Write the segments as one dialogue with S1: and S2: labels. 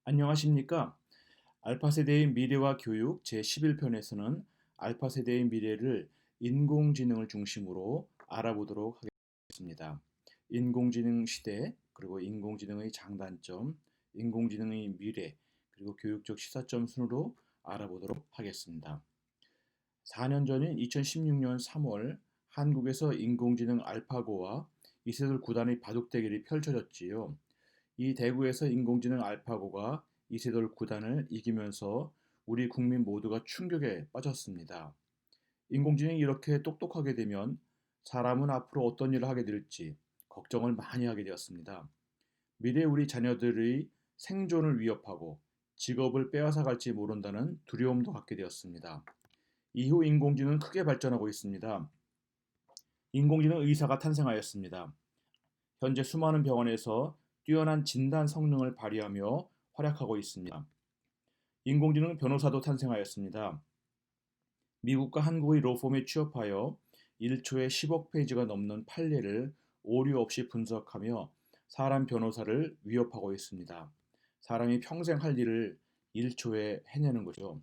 S1: 안녕하십니까? 알파 세대의 미래와 교육 제11편에서는 알파 세대의 미래를 인공지능을 중심으로 알아보도록 하겠습니다. 인공지능 시대, 그리고 인공지능의 장단점, 인공지능의 미래, 그리고 교육적 시사점 순으로 알아보도록 하겠습니다. 4년 전인 2016년 3월 한국에서 인공지능 알파고와 이세돌 구단의 바둑 대결이 펼쳐졌지요. 이 대구에서 인공지능 알파고가 이세돌 구단을 이기면서 우리 국민 모두가 충격에 빠졌습니다. 인공지능이 이렇게 똑똑하게 되면 사람은 앞으로 어떤 일을 하게 될지 걱정을 많이 하게 되었습니다. 미래 우리 자녀들의 생존을 위협하고 직업을 빼앗아 갈지 모른다는 두려움도 갖게 되었습니다. 이후 인공지능은 크게 발전하고 있습니다. 인공지능 의사가 탄생하였습니다. 현재 수많은 병원에서 뛰어난 진단 성능을 발휘하며 활약하고 있습니다. 인공지능 변호사도 탄생하였습니다. 미국과 한국의 로펌에 취업하여 1초에 10억 페이지가 넘는 판례를 오류 없이 분석하며 사람 변호사를 위협하고 있습니다. 사람이 평생 할 일을 1초에 해내는 거죠.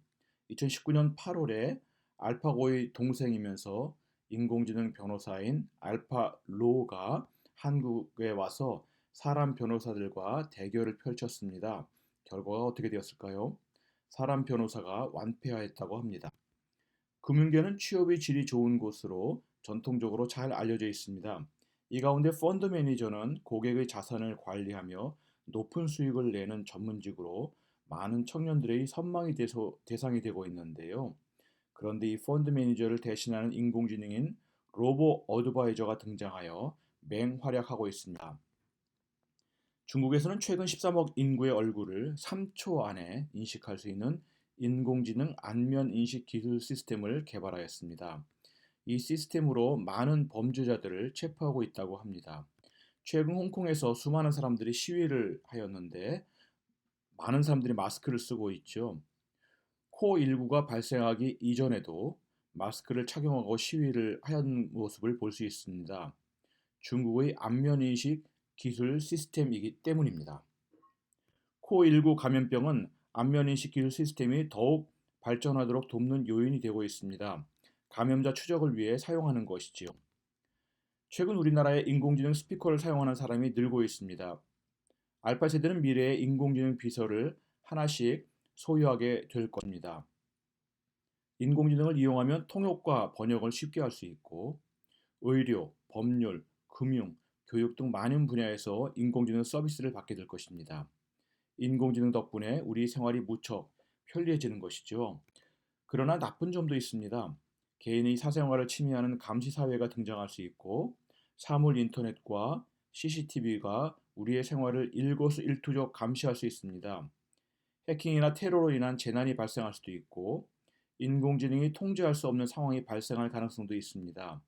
S1: 2019년 8월에 알파고의 동생이면서 인공지능 변호사인 알파로가 한국에 와서 사람 변호사들과 대결을 펼쳤습니다. 결과가 어떻게 되었을까요? 사람 변호사가 완패하였다고 합니다. 금융계는 취업의 질이 좋은 곳으로 전통적으로 잘 알려져 있습니다. 이 가운데 펀드 매니저는 고객의 자산을 관리하며 높은 수익을 내는 전문직으로 많은 청년들의 선망의 대상이 되고 있는데요. 그런데 이 펀드 매니저를 대신하는 인공지능인 로보 어드바이저가 등장하여 맹활약하고 있습니다. 중국에서는 최근 13억 인구의 얼굴을 3초 안에 인식할 수 있는 인공지능 안면 인식 기술 시스템을 개발하였습니다. 이 시스템으로 많은 범죄자들을 체포하고 있다고 합니다. 최근 홍콩에서 수많은 사람들이 시위를 하였는데 많은 사람들이 마스크를 쓰고 있죠. 코일9가 발생하기 이전에도 마스크를 착용하고 시위를 하는 모습을 볼 수 있습니다. 중국의 안면인식 기술 시스템이기 때문입니다. 코일9 감염병은 안면인식 기술 시스템이 더욱 발전하도록 돕는 요인이 되고 있습니다. 감염자 추적을 위해 사용하는 것이지요. 최근 우리나라에 인공지능 스피커를 사용하는 사람이 늘고 있습니다. 알파 세대는 미래에 인공지능 비서를 하나씩 소유하게 될 겁니다. 인공지능을 이용하면 통역과 번역을 쉽게 할 수 있고 의료, 법률, 금융, 교육 등 많은 분야에서 인공지능 서비스를 받게 될 것입니다. 인공지능 덕분에 우리 생활이 무척 편리해지는 것이죠. 그러나 나쁜 점도 있습니다. 개인의 사생활을 침해하는 감시 사회가 등장할 수 있고 사물 인터넷과 CCTV가 우리의 생활을 일거수일투족 감시할 수 있습니다. 해킹이나 테러로 인한 재난이 발생할 수도 있고 인공지능이 통제할 수 없는 상황이 발생할 가능성도 있습니다.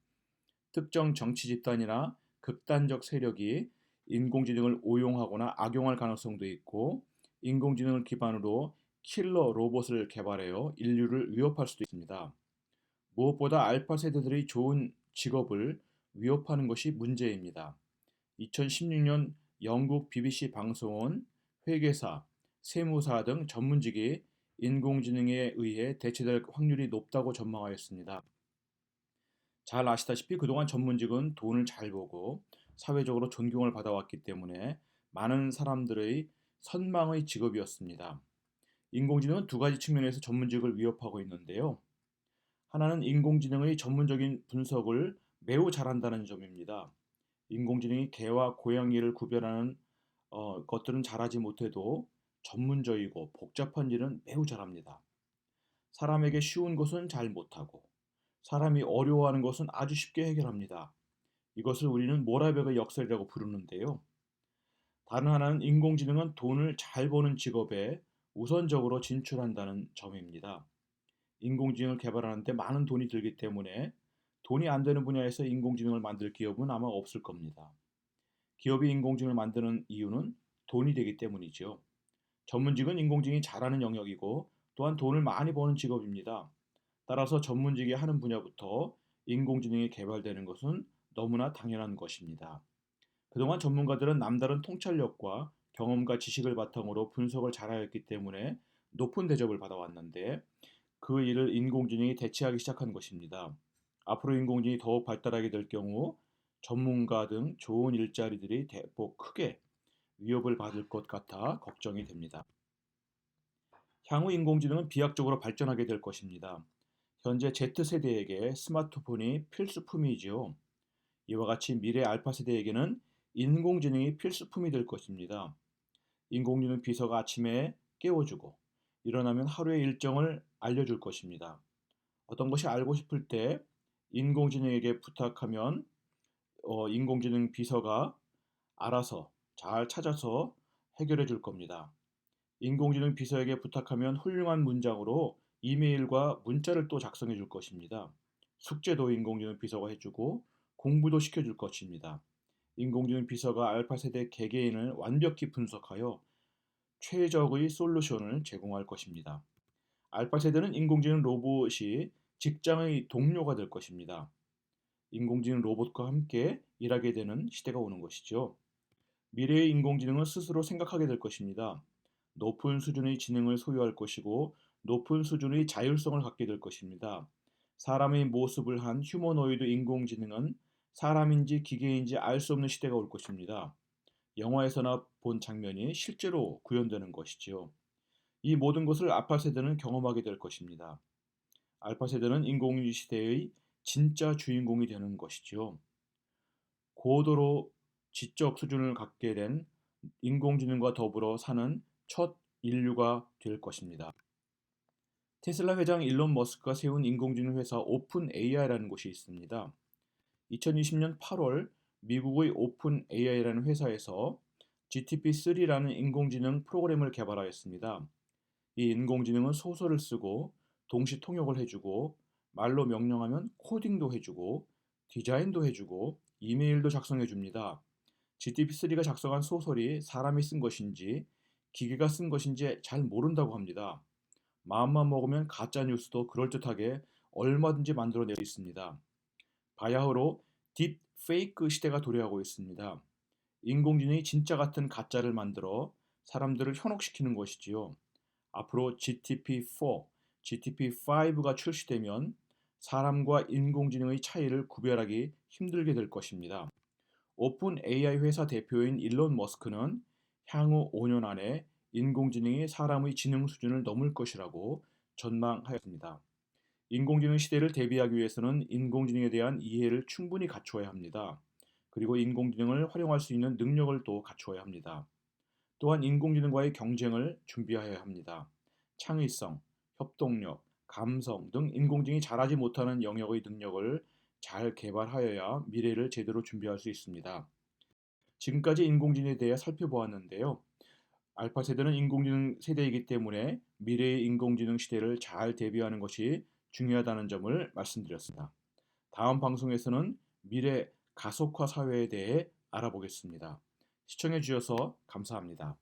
S1: 특정 정치 집단이나 극단적 세력이 인공지능을 오용하거나 악용할 가능성도 있고 인공지능을 기반으로 킬러 로봇을 개발하여 인류를 위협할 수도 있습니다. 무엇보다 알파 세대들의 좋은 직업을 위협하는 것이 문제입니다. 2016년 영국 BBC 방송은 회계사, 세무사 등 전문직이 인공지능에 의해 대체될 확률이 높다고 전망하였습니다. 잘 아시다시피 그동안 전문직은 돈을 잘 벌고 사회적으로 존경을 받아왔기 때문에 많은 사람들의 선망의 직업이었습니다. 인공지능은 두 가지 측면에서 전문직을 위협하고 있는데요. 하나는 인공지능의 전문적인 분석을 매우 잘한다는 점입니다. 인공지능이 개와 고양이를 구별하는 것들은 잘하지 못해도 전문적이고 복잡한 일은 매우 잘합니다. 사람에게 쉬운 것은 잘 못하고 사람이 어려워하는 것은 아주 쉽게 해결합니다. 이것을 우리는 모라백의 역설이라고 부르는데요. 다른 하나는 인공지능은 돈을 잘 버는 직업에 우선적으로 진출한다는 점입니다. 인공지능을 개발하는데 많은 돈이 들기 때문에 돈이 안 되는 분야에서 인공지능을 만들 기업은 아마 없을 겁니다. 기업이 인공지능을 만드는 이유는 돈이 되기 때문이죠. 전문직은 인공지능이 잘하는 영역이고 또한 돈을 많이 버는 직업입니다. 따라서 전문직이 하는 분야부터 인공지능이 개발되는 것은 너무나 당연한 것입니다. 그동안 전문가들은 남다른 통찰력과 경험과 지식을 바탕으로 분석을 잘하였기 때문에 높은 대접을 받아왔는데 그 일을 인공지능이 대체하기 시작한 것입니다. 앞으로 인공지능이 더욱 발달하게 될 경우 전문가 등 좋은 일자리들이 대폭 크게 위협을 받을 것 같아 걱정이 됩니다. 향후 인공지능은 비약적으로 발전하게 될 것입니다. 현재 Z세대에게 스마트폰이 필수품이지요. 이와 같이 미래 알파 세대에게는 인공지능이 필수품이 될 것입니다. 인공지능 비서가 아침에 깨워주고 일어나면 하루의 일정을 알려줄 것입니다. 어떤 것이 알고 싶을 때 인공지능에게 부탁하면 인공지능 비서가 알아서 잘 찾아서 해결해 줄 겁니다. 인공지능 비서에게 부탁하면 훌륭한 문장으로 이메일과 문자를 또 작성해 줄 것입니다. 숙제도 인공지능 비서가 해주고 공부도 시켜줄 것입니다. 인공지능 비서가 알파 세대 개개인을 완벽히 분석하여 최적의 솔루션을 제공할 것입니다. 알파 세대는 인공지능 로봇이 직장의 동료가 될 것입니다. 인공지능 로봇과 함께 일하게 되는 시대가 오는 것이죠. 미래의 인공지능은 스스로 생각하게 될 것입니다. 높은 수준의 지능을 소유할 것이고 높은 수준의 자율성을 갖게 될 것입니다. 사람의 모습을 한 휴머노이드 인공지능은 사람인지 기계인지 알 수 없는 시대가 올 것입니다. 영화에서나 본 장면이 실제로 구현되는 것이지요. 이 모든 것을 알파 세대는 경험하게 될 것입니다. 알파 세대는 인공지능 시대의 진짜 주인공이 되는 것이지요. 고도로 지적 수준을 갖게 된 인공지능과 더불어 사는 첫 인류가 될 것입니다. 테슬라 회장 일론 머스크가 세운 인공지능 회사 오픈 AI라는 곳이 있습니다. 2020년 8월 미국의 오픈 AI라는 회사에서 GPT-3라는 인공지능 프로그램을 개발하였습니다. 이 인공지능은 소설을 쓰고 동시 통역을 해주고 말로 명령하면 코딩도 해주고 디자인도 해주고 이메일도 작성해 줍니다. GPT-3가 작성한 소설이 사람이 쓴 것인지 기계가 쓴 것인지 잘 모른다고 합니다. 마음만 먹으면 가짜 뉴스도 그럴듯하게 얼마든지 만들어낼 수 있습니다. 바야흐로 딥 페이크 시대가 도래하고 있습니다. 인공지능이 진짜 같은 가짜를 만들어 사람들을 현혹시키는 것이지요. 앞으로 GTP4, GTP5가 출시되면 사람과 인공지능의 차이를 구별하기 힘들게 될 것입니다. 오픈 AI 회사 대표인 일론 머스크는 향후 5년 안에 인공지능이 사람의 지능 수준을 넘을 것이라고 전망하였습니다. 인공지능 시대를 대비하기 위해서는 인공지능에 대한 이해를 충분히 갖추어야 합니다. 그리고 인공지능을 활용할 수 있는 능력을 또 갖추어야 합니다. 또한 인공지능과의 경쟁을 준비해야 합니다. 창의성, 협동력, 감성 등 인공지능이 잘하지 못하는 영역의 능력을 잘 개발하여야 미래를 제대로 준비할 수 있습니다. 지금까지 인공지능에 대해 살펴보았는데요. 알파 세대는 인공지능 세대이기 때문에 미래의 인공지능 시대를 잘 대비하는 것이 중요하다는 점을 말씀드렸습니다. 다음 방송에서는 미래 가속화 사회에 대해 알아보겠습니다. 시청해 주셔서 감사합니다.